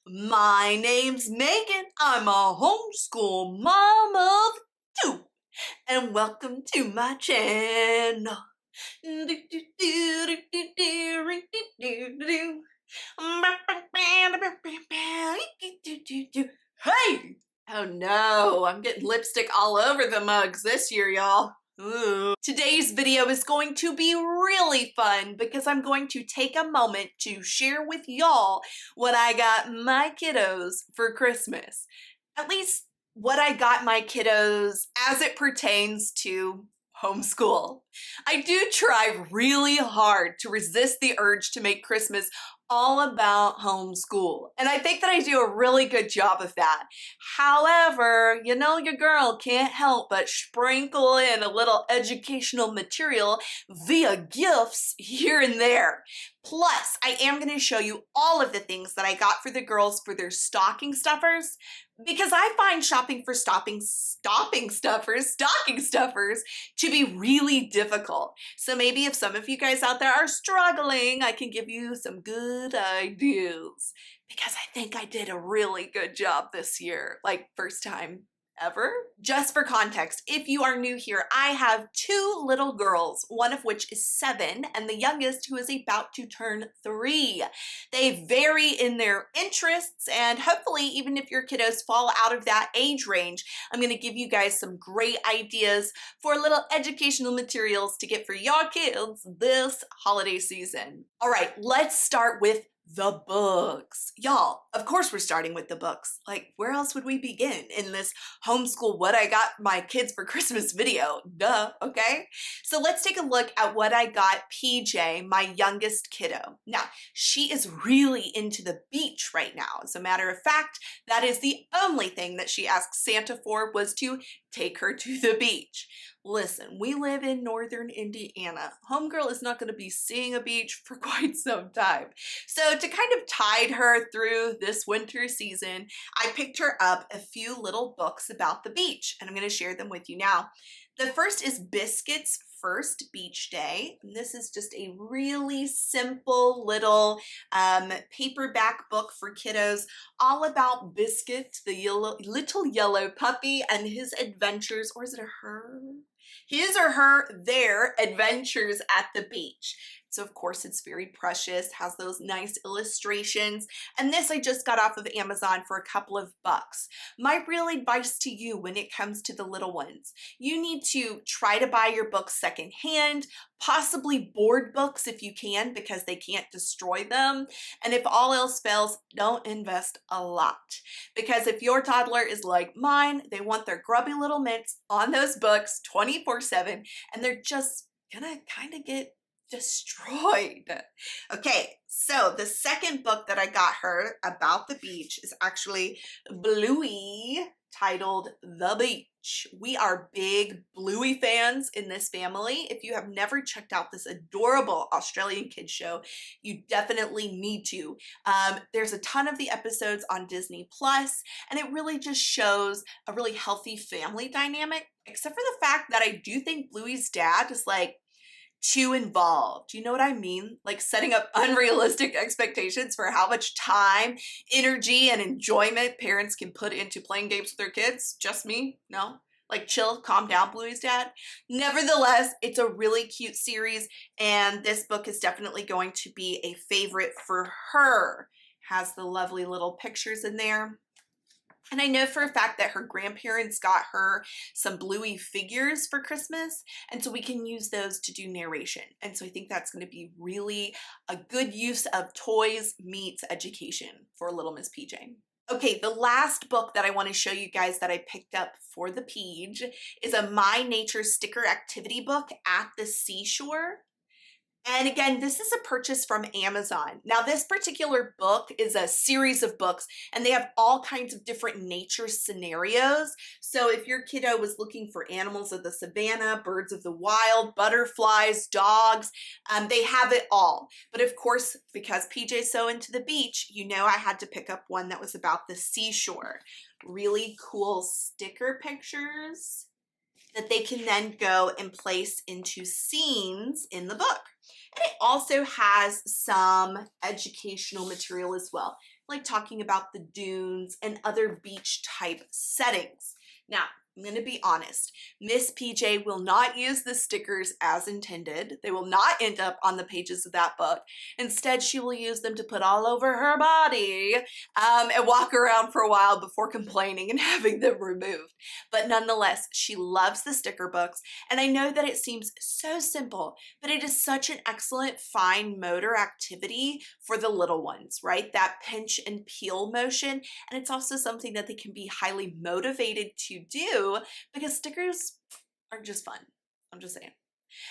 My name's Megan. I'm a homeschool mom of two, and welcome to my channel. Hey! Oh no, I'm getting lipstick all over the mugs this year, y'all. Ooh. Today's video is going to be really fun because I'm going to take a moment to share with y'all what I got my kiddos for Christmas. At least what I got my kiddos as it pertains to homeschool. I do try really hard to resist the urge to make Christmas all about homeschool. And I think that I do a really good job of that. However, you know, your girl can't help but sprinkle in a little educational material via gifts here and there. Plus, I am going to show you all of the things that I got for the girls for their stocking stuffers, because I find shopping for stocking stuffers to be really difficult. So maybe if some of you guys out there are struggling, I can give you some good ideas, because I think I did a really good job this year, like first time ever. Just for context, if you are new here, I have two little girls, one of which is 7 and the youngest who is about to turn 3. They vary in their interests, and hopefully even if your kiddos fall out of that age range, I'm going to give you guys some great ideas for little educational materials to get for your kids this holiday season. All right, let's start with the books. Y'all, of course we're starting with the books. Like, where else would we begin in this homeschool what I got my kids for Christmas video? Duh, okay? So let's take a look at what I got PJ, my youngest kiddo. Now, she is really into the beach right now. As a matter of fact, that is the only thing that she asked Santa for, was to take her to the beach. Listen, we live in northern Indiana. Homegirl is not going to be seeing a beach for quite some time. So to kind of tide her through this winter season, I picked her up a few little books about the beach, and I'm going to share them with you now. The first is Biscuit's First Beach Day. And this is just a really simple little paperback book for kiddos, all about Biscuit, the little yellow puppy, and his adventures, or is it a her? His or her, their adventures at the beach. So of course it's very precious, has those nice illustrations. And this I just got off of Amazon for a couple of bucks. My real advice to you when it comes to the little ones, you need to try to buy your books secondhand, possibly board books if you can, because they can't destroy them. And if all else fails, don't invest a lot. Because if your toddler is like mine, they want their grubby little mitts on those books 24/7, and they're just gonna kind of get destroyed. Okay, so the second book that I got her about the beach is actually Bluey, titled The Beach. We are big Bluey fans in this family. If you have never checked out this adorable Australian kids show, you definitely need to. There's a ton of the episodes on Disney Plus, and it really just shows a really healthy family dynamic, except for the fact that I do think Bluey's dad is like too involved. You know what I mean? Like setting up unrealistic expectations for how much time, energy, and enjoyment parents can put into playing games with their kids. Just me? No? Like chill, calm down, Bluey's dad. Nevertheless, it's a really cute series, and this book is definitely going to be a favorite for her. Has the lovely little pictures in there. And I know for a fact that her grandparents got her some Bluey figures for Christmas, and so we can use those to do narration. And so I think that's going to be really a good use of toys meets education for little Miss PJ. Okay, the last book that I want to show you guys that I picked up for the Peach is a My Nature sticker activity book at the seashore. And again, this is a purchase from Amazon. Now, this particular book is a series of books, and they have all kinds of different nature scenarios. So if your kiddo was looking for animals of the savannah, birds of the wild, butterflies, dogs, they have it all. But of course, because PJ's so into the beach, you know I had to pick up one that was about the seashore. Really cool sticker pictures that they can then go and place into scenes in the book. And it also has some educational material as well, like talking about the dunes and other beach type settings. Now, I'm going to be honest, Miss PJ will not use the stickers as intended. They will not end up on the pages of that book. Instead, she will use them to put all over her body and walk around for a while before complaining and having them removed. But nonetheless, she loves the sticker books, and I know that it seems so simple, but it is such an excellent fine motor activity for the little ones, right? That pinch and peel motion, and it's also something that they can be highly motivated to do because stickers are just fun. I'm just saying.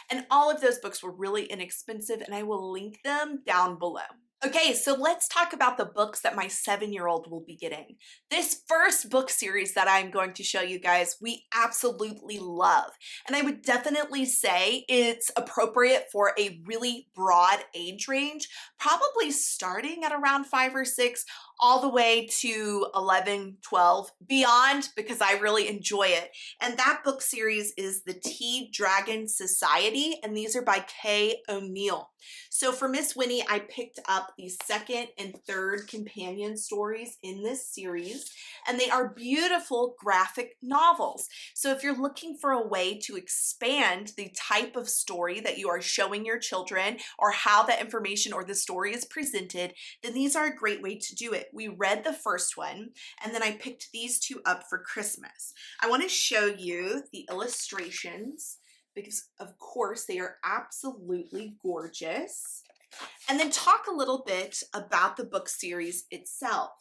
And all of those books were really inexpensive, and I will link them down below. Okay, so let's talk about the books that my 7-year-old will be getting. This first book series that I'm going to show you guys, we absolutely love. And I would definitely say it's appropriate for a really broad age range, probably starting at around 5 or 6, all the way to 11, 12, beyond, because I really enjoy it. And that book series is The Tea Dragon Society, and these are by Kay O'Neill. So for Miss Winnie, I picked up the second and third companion stories in this series, and they are beautiful graphic novels. So if you're looking for a way to expand the type of story that you are showing your children or how that information or the story is presented, then these are a great way to do it. We read the first one, and then I picked these two up for Christmas. I want to show you the illustrations because, of course, they are absolutely gorgeous. And then talk a little bit about the book series itself.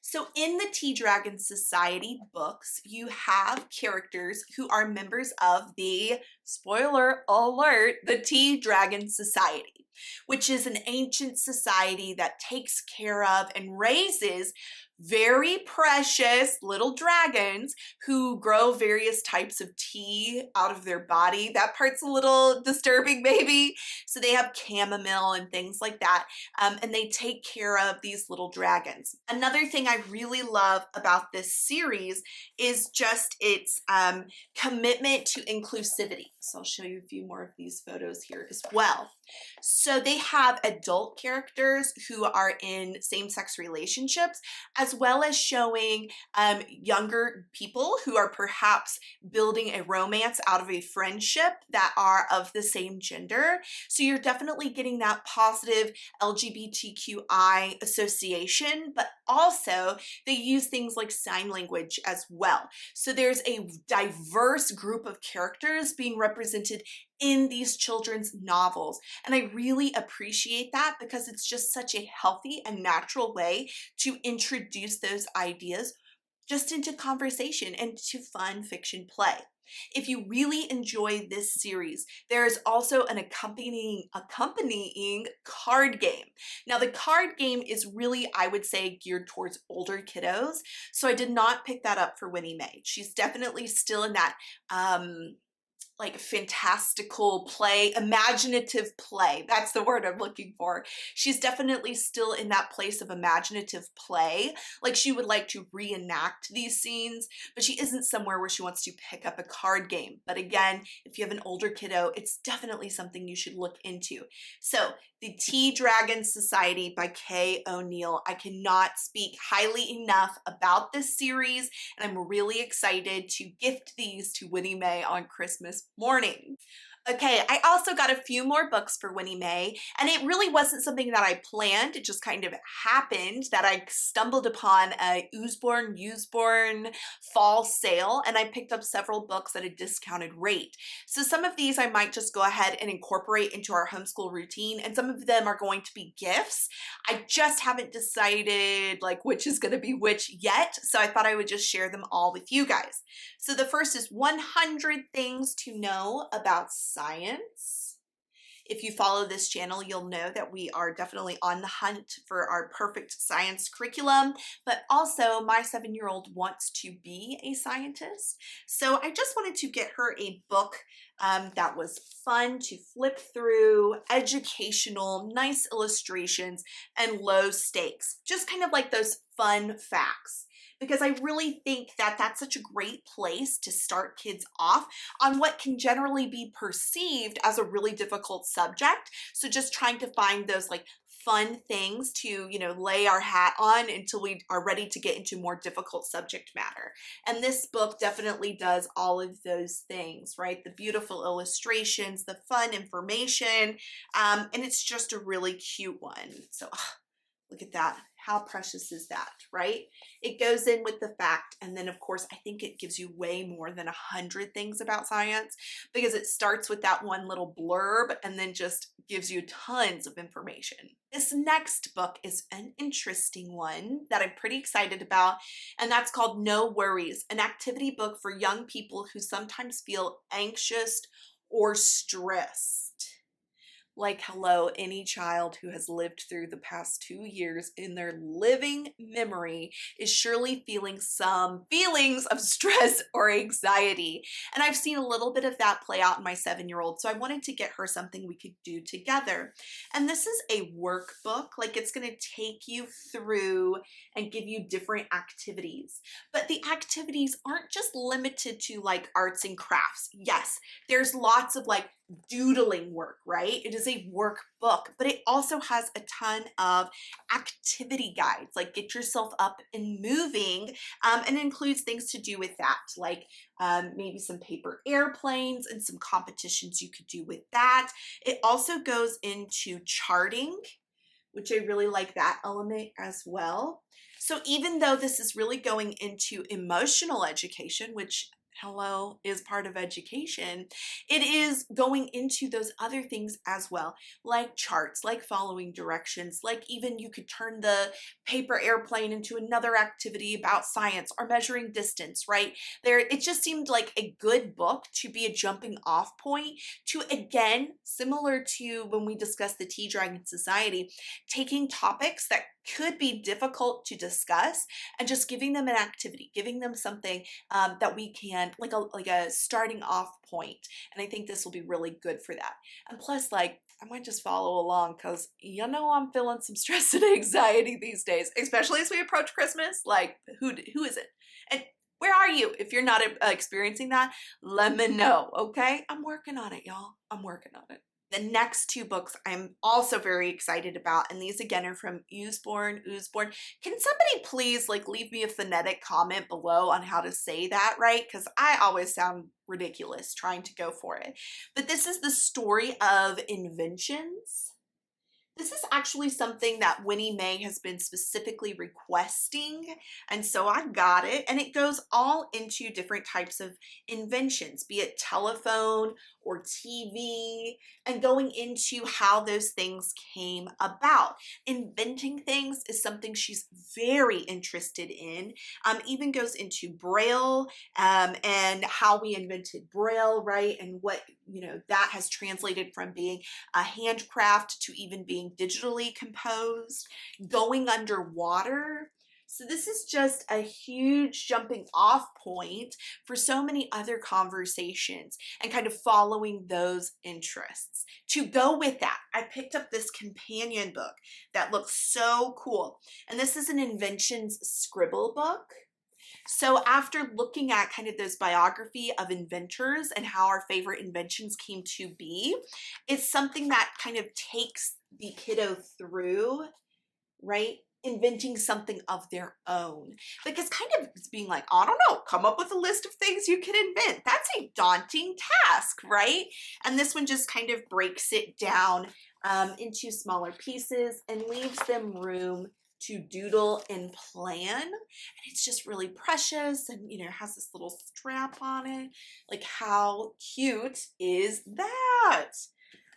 So in the Tea Dragon Society books, you have characters who are members of the, spoiler alert, the Tea Dragon Society, which is an ancient society that takes care of and raises very precious little dragons who grow various types of tea out of their body. That part's a little disturbing maybe. So they have chamomile and things like that, and they take care of these little dragons. Another thing I really love about this series is just its commitment to inclusivity. So I'll show you a few more of these photos here as well. So they have adult characters who are in same-sex relationships, as well as showing younger people who are perhaps building a romance out of a friendship that are of the same gender. So you're definitely getting that positive LGBTQI association, but also they use things like sign language as well. So there's a diverse group of characters being represented in these children's novels. And I really appreciate that because it's just such a healthy and natural way to introduce those ideas just into conversation and to fun fiction play. If you really enjoy this series, there is also an accompanying card game. Now the card game is really, I would say, geared towards older kiddos. So I did not pick that up for Winnie Mae. She's definitely still in that like fantastical play, imaginative play. That's the word I'm looking for. She's definitely still in that place of imaginative play. Like she would like to reenact these scenes, but she isn't somewhere where she wants to pick up a card game. But again, if you have an older kiddo, it's definitely something you should look into. So The Tea Dragon Society by Kay O'Neill. I cannot speak highly enough about this series, and I'm really excited to gift these to Winnie Mae on Christmas morning. Okay, I also got a few more books for Winnie Mae, and it really wasn't something that I planned. It just kind of happened that I stumbled upon a Usborne fall sale, and I picked up several books at a discounted rate. So some of these I might just go ahead and incorporate into our homeschool routine, and some of them are going to be gifts. I just haven't decided like which is going to be which yet, so I thought I would just share them all with you guys. So the first is 100 Things to Know About Science. If you follow this channel, you'll know that we are definitely on the hunt for our perfect science curriculum, but also my 7-year-old wants to be a scientist. So I just wanted to get her a book that was fun to flip through, educational, nice illustrations, and low stakes. Just kind of like those fun facts. because I really think that that's such a great place to start kids off on what can generally be perceived as a really difficult subject. So just trying to find those like fun things to, lay our hat on until we are ready to get into more difficult subject matter. And this book definitely does all of those things, right? The beautiful illustrations, the fun information, and it's just a really cute one. So look at that. How precious is that, right? It goes in with the fact, and then of course, I think it gives you way more than 100 things about science, because it starts with that one little blurb and then just gives you tons of information. This next book is an interesting one that I'm pretty excited about, and that's called No Worries, an activity book for young people who sometimes feel anxious or stressed. Like, hello, any child who has lived through the past 2 years in their living memory is surely feeling some feelings of stress or anxiety. And I've seen a little bit of that play out in my 7-year-old, so I wanted to get her something we could do together. And this is a workbook, like it's going to take you through and give you different activities. But the activities aren't just limited to like arts and crafts. Yes, there's lots of like doodling work, right? It is a workbook, but it also has a ton of activity guides, like get yourself up and moving, and includes things to do with that, like maybe some paper airplanes and some competitions you could do with that. It also goes into charting, which I really like that element as well. So even though this is really going into emotional education, which hello is part of education, it is going into those other things as well, like charts, like following directions, like even you could turn the paper airplane into another activity about science or measuring distance, right? It just seemed like a good book to be a jumping off point to, again, similar to when we discussed the Tea Dragon Society, taking topics that could be difficult to discuss and just giving them an activity, giving them something that we can, like a starting off point. And I think this will be really good for that. And plus, like, I might just follow along because I'm feeling some stress and anxiety these days, especially as we approach Christmas. Like, who is it? And where are you? If you're not experiencing that, let me know, okay? I'm working on it, y'all. I'm working on it. The next 2 books I'm also very excited about, and these again are from Oosborn. Can somebody please like leave me a phonetic comment below on how to say that right? Because I always sound ridiculous trying to go for it. But this is the story of Inventions. This is actually something that Winnie Mae has been specifically requesting, and so I got it, and it goes all into different types of inventions, be it telephone or TV, and going into how those things came about. Inventing things is something she's very interested in, even goes into Braille, and how we invented Braille, right, and what, that has translated from being a handcraft to even being digitally composed, going underwater. So this is just a huge jumping off point for so many other conversations and kind of following those interests. To go with that, I picked up this companion book that looks so cool. And this is an Inventions scribble book. So after looking at kind of this biography of inventors and how our favorite inventions came to be, it's something that kind of takes the kiddo through, right? Inventing something of their own. Because kind of it's being like, I don't know, come up with a list of things you can invent. That's a daunting task, right? And this one just kind of breaks it down into smaller pieces and leaves them room to doodle and plan. And it's just really precious, and has this little strap on it. Like, how cute is that?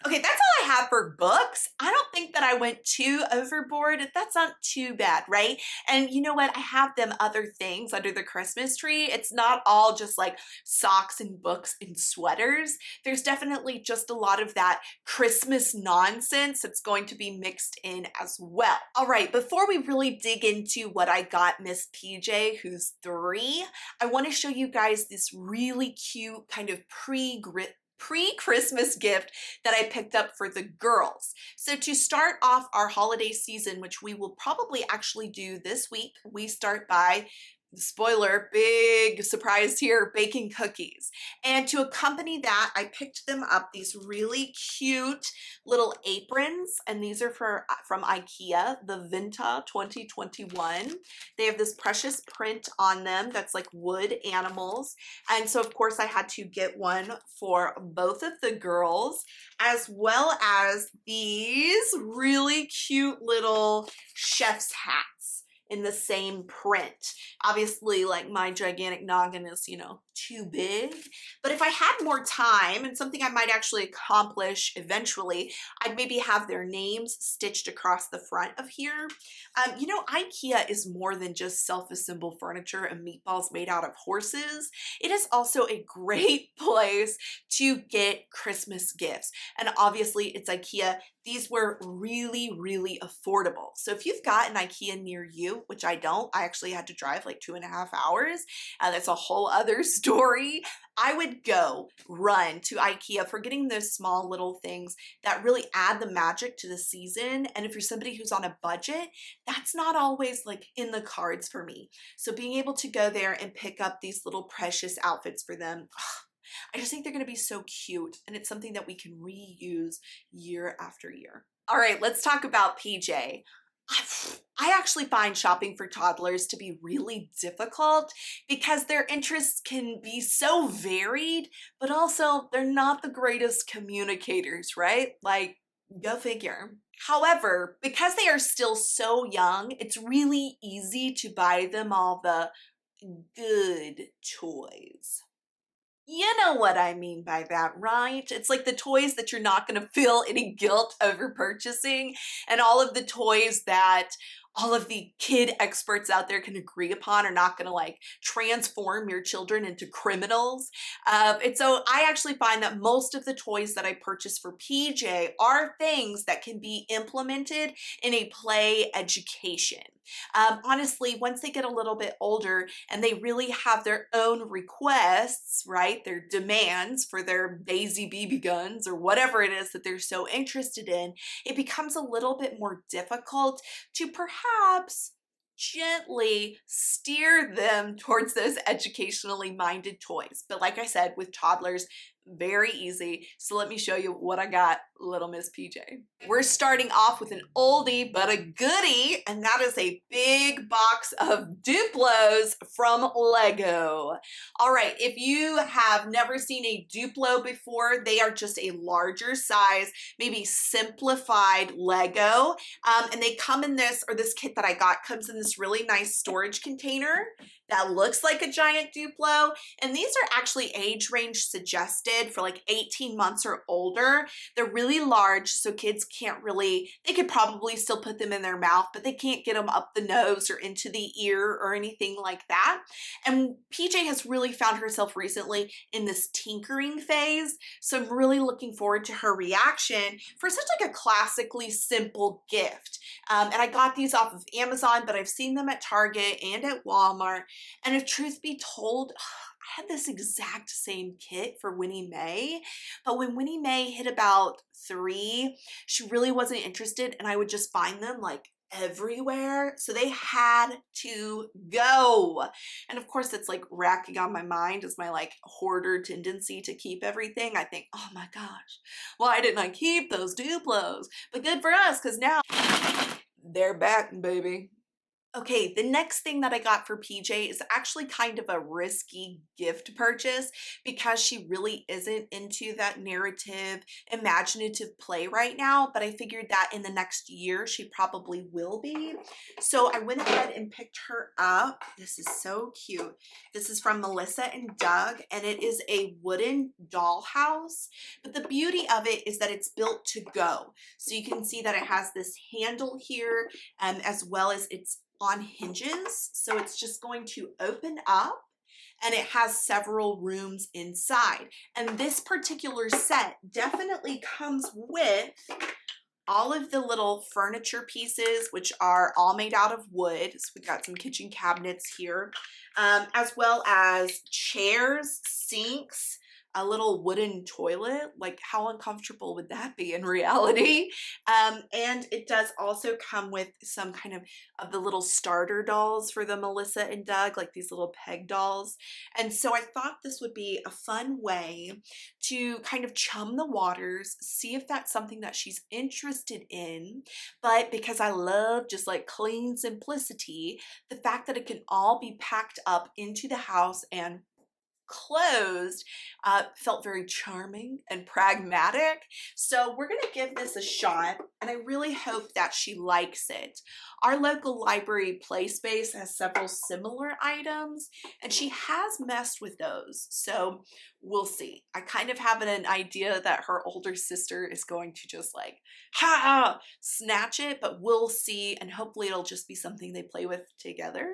Okay, that's all I have for books. I don't think that I went too overboard. That's not too bad, right? And you know what? I have them other things under the Christmas tree. It's not all just like socks and books and sweaters. There's definitely just a lot of that Christmas nonsense that's going to be mixed in as well. All right, before we really dig into what I got Miss PJ, who's 3, I want to show you guys this really cute kind of pre-Christmas gift that I picked up for the girls. So to start off our holiday season, which we will probably actually do this week, we start by spoiler, big surprise here, baking cookies. And to accompany that, I picked them up these really cute little aprons, and these are from IKEA, the Vinta 2021. They have this precious print on them that's like wood animals. And so of course I had to get one for both of the girls, as well as these really cute little chef's hats in the same print. Obviously, like, my gigantic noggin is, you know, too big. But if I had more time and something I might actually accomplish eventually, I'd maybe have their names stitched across the front of here. You know, IKEA is more than just self-assembled furniture and meatballs made out of horses. It is also a great place to get Christmas gifts. And obviously it's IKEA. These were really, really affordable. So if you've got an IKEA near you, which I don't, I actually had to drive like 2.5 hours. That's a whole other story. I would go run to IKEA for getting those small little things that really add the magic to the season. And if you're somebody who's on a budget, that's not always like in the cards for me. So being able to go there and pick up these little precious outfits for them, I just think they're going to be so cute, and it's something that we can reuse year after year. All right, let's talk about PJ. I actually find shopping for toddlers to be really difficult because their interests can be so varied, but also they're not the greatest communicators, right? Like, go figure. However, because they are still so young, it's really easy to buy them all the good toys. You know what I mean by that, right? It's like the toys that you're not going to feel any guilt over purchasing, and all of the toys that all of the kid experts out there can agree upon are not going to like transform your children into criminals. And so I actually find that most of the toys that I purchase for PJ are things that can be implemented in a play education. Honestly, once they get a little bit older and they really have their own requests, right, their demands for their Daisy BB guns or whatever it is that they're so interested in, it becomes a little bit more difficult to perhaps gently steer them towards those educationally minded toys. But like I said, with toddlers, very easy. So let me show you what I got, little Miss PJ. We're starting off with an oldie but a goodie, and that is a big box of Duplos from Lego. All right, if you have never seen a Duplo before, they are just a larger size, maybe simplified Lego. And they come in this, or this kit that I got comes in this really nice storage container that looks like a giant Duplo. And these are actually age range suggested for like 18 months or older. They're really large, so kids can't really, they could probably still put them in their mouth, but they can't get them up the nose or into the ear or anything like that. And PJ has really found herself recently in this tinkering phase, so I'm really looking forward to her reaction for such like a classically simple gift. And I got these off of Amazon, but I've seen them at Target and at Walmart. And if truth be told, I had this exact same kit for Winnie Mae, but when Winnie Mae hit about 3, she really wasn't interested, and I would just find them like everywhere, so they had to go. And of course it's like racking on my mind as my like hoarder tendency to keep everything. I think, oh my gosh, why didn't I keep those Duplos? But good for us, because now they're back, baby. Okay, the next thing that I got for PJ is actually kind of a risky gift purchase because she really isn't into that narrative, imaginative play right now, but I figured that in the next year she probably will be. So I went ahead and picked her up. This is so cute. This is from Melissa and Doug, and it is a wooden dollhouse, but the beauty of it is that it's built to go. So you can see that it has this handle here, as well as it's on hinges, so it's just going to open up, and it has several rooms inside. And this particular set definitely comes with all of the little furniture pieces, which are all made out of wood. So we've got some kitchen cabinets here, as well as chairs, sinks, a little wooden toilet. Like, how uncomfortable would that be in reality? And it does also come with some kind of the little starter dolls for the Melissa and Doug, like these little peg dolls. And so I thought this would be a fun way to kind of chum the waters, see if that's something that she's interested in. But because I love just like clean simplicity, the fact that it can all be packed up into the house and closed felt very charming and pragmatic. So we're gonna give this a shot, and I really hope that she likes it. Our local library play space has several similar items, and she has messed with those, so we'll see. I kind of have an idea that her older sister is going to just like snatch it, but we'll see, and hopefully it'll just be something they play with together.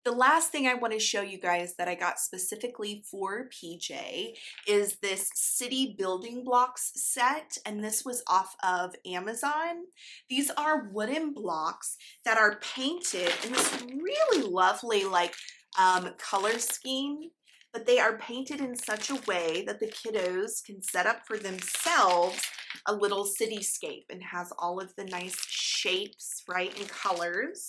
The last thing I want to show you guys that I got specifically for PJ is this city building blocks set, and this was off of Amazon. These are wooden blocks that are painted in this really lovely like color scheme, but they are painted in such a way that the kiddos can set up for themselves a little cityscape, and has all of the nice shapes, right, and colors.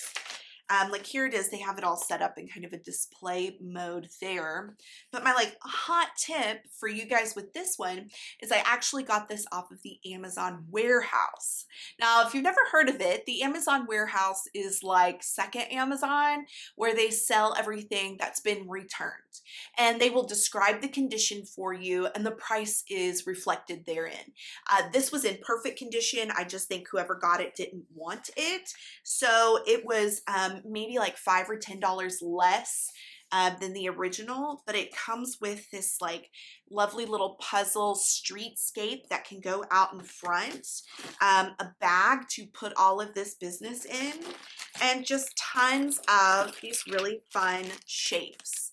Like here it is, they have it all set up in kind of a display mode there. But my like hot tip for you guys with this one is I actually got this off of the Amazon warehouse. Now, if you've never heard of it, the Amazon warehouse is like second Amazon, where they sell everything that's been returned. And they will describe the condition for you, and the price is reflected therein. This was in perfect condition. I just think whoever got it didn't want it. So it was maybe like $5 or $10 less than the original, but it comes with this like lovely little puzzle streetscape that can go out in front, a bag to put all of this business in, and just tons of these really fun shapes.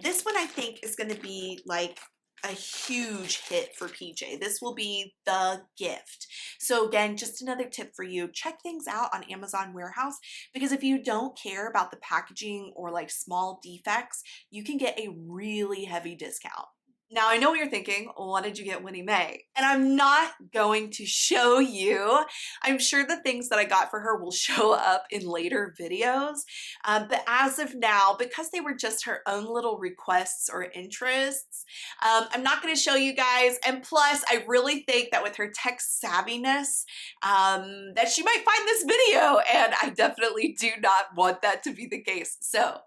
This one I think is going to be like a huge hit for PJ. This will be the gift. So again, just another tip for you, check things out on Amazon Warehouse, because if you don't care about the packaging or like small defects, you can get a really heavy discount. Now, I know what you're thinking, what did you get Winnie Mae? And I'm not going to show you. I'm sure the things that I got for her will show up in later videos. But as of now, because they were just her own little requests or interests, I'm not going to show you guys. And plus, I really think that with her tech savviness, that she might find this video. And I definitely do not want that to be the case. So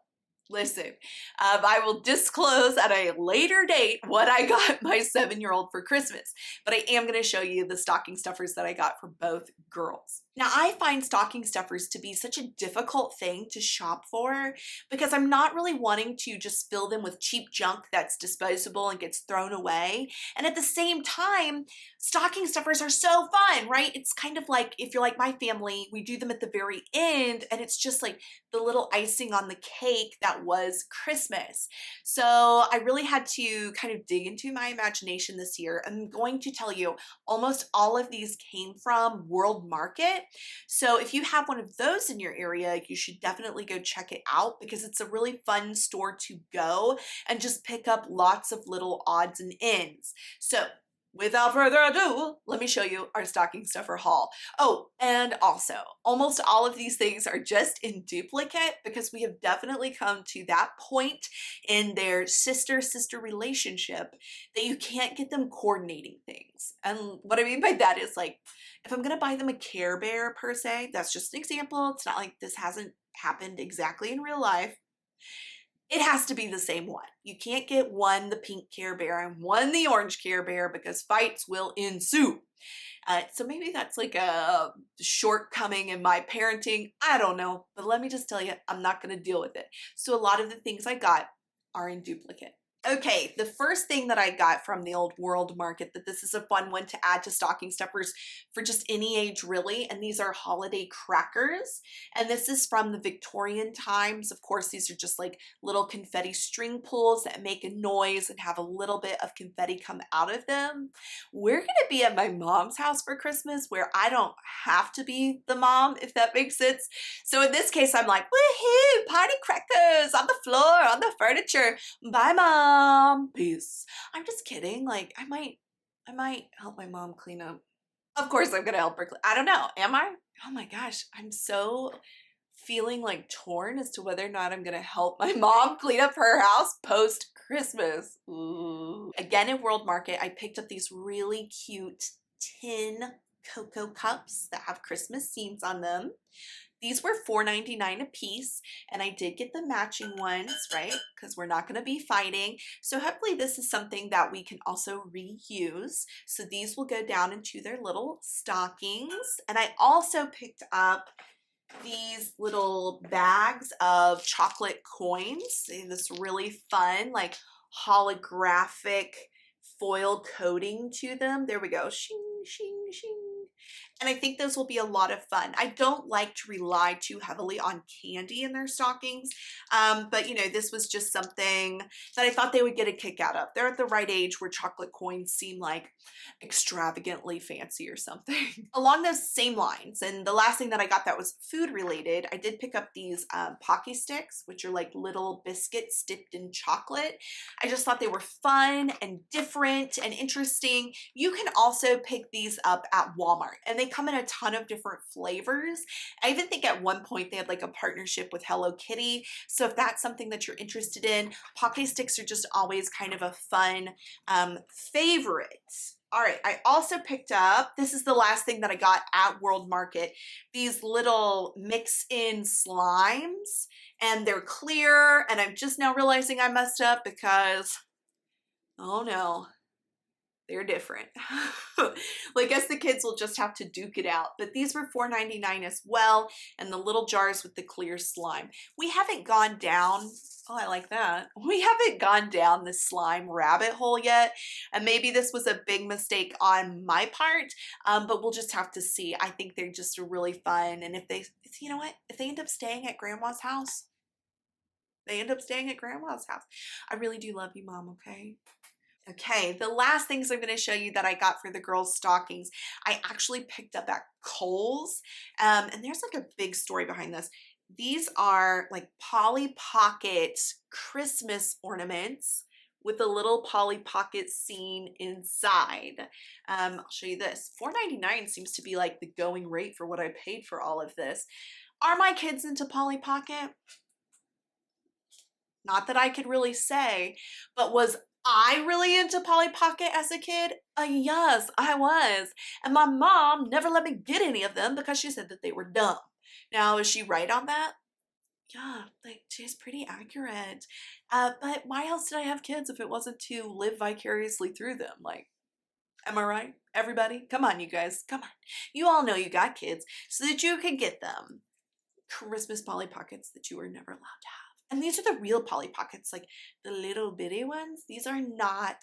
listen, I will disclose at a later date what I got my 7-year-old for Christmas, but I am going to show you the stocking stuffers that I got for both girls. Now, I find stocking stuffers to be such a difficult thing to shop for, because I'm not really wanting to just fill them with cheap junk that's disposable and gets thrown away. And at the same time, stocking stuffers are so fun, right? It's kind of like, if you're like my family, we do them at the very end, and it's just like the little icing on the cake that was Christmas. So I really had to kind of dig into my imagination this year. I'm going to tell you, almost all of these came from World Market. So if you have one of those in your area, you should definitely go check it out, because it's a really fun store to go and just pick up lots of little odds and ends. So without further ado, let me show you our stocking stuffer haul. Oh, and also, almost all of these things are just in duplicate, because we have definitely come to that point in their sister-sister relationship that you can't get them coordinating things. And what I mean by that is, like, if I'm gonna buy them a Care Bear per se, that's just an example. It's not like this hasn't happened exactly in real life. It has to be the same one. You can't get one the pink Care Bear and one the orange Care Bear, because fights will ensue. So maybe that's like a shortcoming in my parenting. I don't know. But let me just tell you, I'm not going to deal with it. So a lot of the things I got are in duplicate. Okay, the first thing that I got from the old World Market, that this is a fun one to add to stocking stuffers for just any age really, and these are holiday crackers, and this is from the Victorian times. Of course, these are just like little confetti string pulls that make a noise and have a little bit of confetti come out of them. We're gonna be at my mom's house for Christmas, where I don't have to be the mom, if that makes sense. So in this case, I'm like, woohoo, party crackers on the floor, on the furniture. Bye, Mom. Peace. I'm just kidding. Like, I might help my mom clean up. Of course I'm gonna help her clean. I don't know. Am I? Oh my gosh. I'm so feeling like torn as to whether or not I'm gonna help my mom clean up her house post Christmas. Ooh. Again, in World Market, I picked up these really cute tin cocoa cups that have Christmas scenes on them. These were $4.99 a piece, and I did get the matching ones, right? Because we're not going to be fighting. So hopefully this is something that we can also reuse. So these will go down into their little stockings. And I also picked up these little bags of chocolate coins. This really fun, like holographic foil coating to them. There we go. Shing, shing, shing. And I think those will be a lot of fun. I don't like to rely too heavily on candy in their stockings, but you know, this was just something that I thought they would get a kick out of. They're at the right age where chocolate coins seem like extravagantly fancy or something. Along those same lines, and the last thing that I got that was food related, I did pick up these Pocky Sticks, which are like little biscuits dipped in chocolate. I just thought they were fun and different and interesting. You can also pick these up at Walmart, and they come in a ton of different flavors. I even think at one point they had like a partnership with Hello Kitty. So if that's something that you're interested in, Pocky Sticks are just always kind of a fun favorite. All right, I also picked up, this is the last thing that I got at World Market, these little mix-in slimes, and they're clear, and I'm just now realizing I messed up because, oh no, they're different. Well, I guess the kids will just have to duke it out. But these were $4.99 as well, and the little jars with the clear slime. We haven't gone down, oh, I like that. We haven't gone down the slime rabbit hole yet, and maybe this was a big mistake on my part, but we'll just have to see. I think they're just really fun, and if they, you know what, if they end up staying at Grandma's house, they end up staying at Grandma's house. I really do love you, Mom, okay? Okay, the last things I'm going to show you that I got for the girls' stockings, I actually picked up at Kohl's, and there's like a big story behind this. These are like Polly Pocket Christmas ornaments with a little Polly Pocket scene inside. I'll show you this. $4.99 seems to be like the going rate for what I paid for all of this. Are my kids into Polly Pocket? Not that I could really say, but was I really into Polly Pocket as a kid? Yes, I was. And my mom never let me get any of them because she said that they were dumb. Now, is she right on that? Yeah, like she's pretty accurate. But why else did I have kids if it wasn't to live vicariously through them? Like, am I right? Everybody? Come on, you guys. Come on. You all know you got kids so that you can get them Christmas Polly Pockets that you were never allowed to have. And these are the real Polly Pockets, like the little bitty ones. These are not,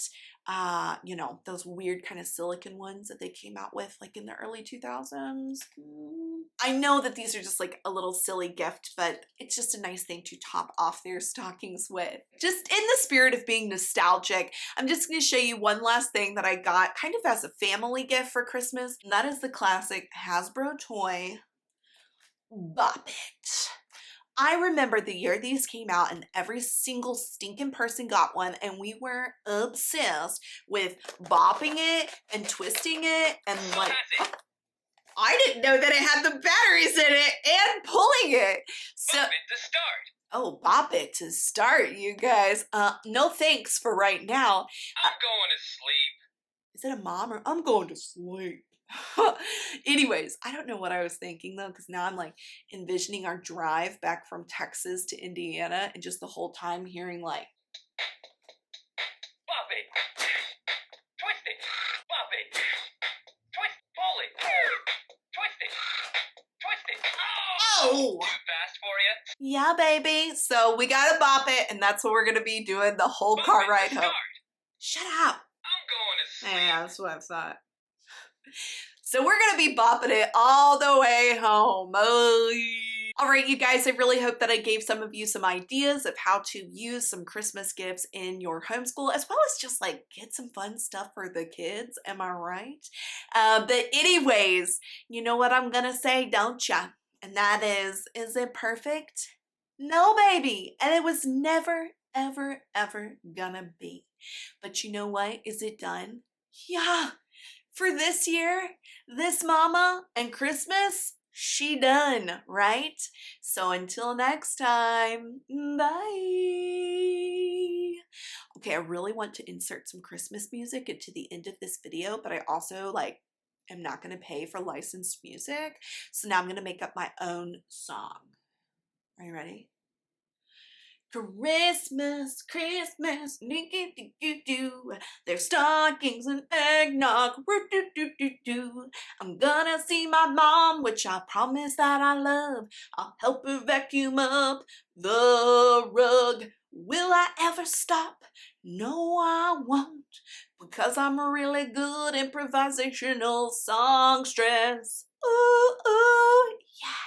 you know, those weird kind of silicone ones that they came out with like in the early 2000s. I know that these are just like a little silly gift, but it's just a nice thing to top off their stockings with. Just in the spirit of being nostalgic, I'm just going to show you one last thing that I got kind of as a family gift for Christmas. And that is the classic Hasbro toy, Bop It. I remember the year these came out and every single stinking person got one, and we were obsessed with bopping it and twisting it and like, I didn't know that it had the batteries in it and pulling it. So, bop it to start. Oh, bop it to start, you guys. No thanks for right now. I'm going to sleep. Is it a mom or I'm going to sleep? Anyways, I don't know what I was thinking though, because now I'm like envisioning our drive back from Texas to Indiana and just the whole time hearing like bop it, twist it, bop it, twist, pull it, twist it, twist it. Oh! Too fast for you? Yeah, baby. So we gotta bop it, and that's what we're gonna be doing the whole car ride home. Shut up. I'm going to sleep. Yeah, that's what I thought. So we're going to be bopping it all the way home. All right, you guys, I really hope that I gave some of you some ideas of how to use some Christmas gifts in your homeschool, as well as just like get some fun stuff for the kids. Am I right? But anyways, you know what I'm going to say, don't ya? And that is it perfect? No, baby. And it was never, ever gonna be. But you know what? Is it done? Yeah. For this year, this mama and Christmas, she done, right? So until next time, bye. Okay, I really want to insert some Christmas music into the end of this video, but I also am not going to pay for licensed music. So now I'm going to make up my own song. Are you ready? Christmas, Christmas, do. There's stockings and eggnog, do. I'm gonna see my mom, which I promise that I love. I'll help her vacuum up the rug. Will I ever stop? No, I won't, because I'm a really good improvisational songstress. Ooh, ooh, yeah.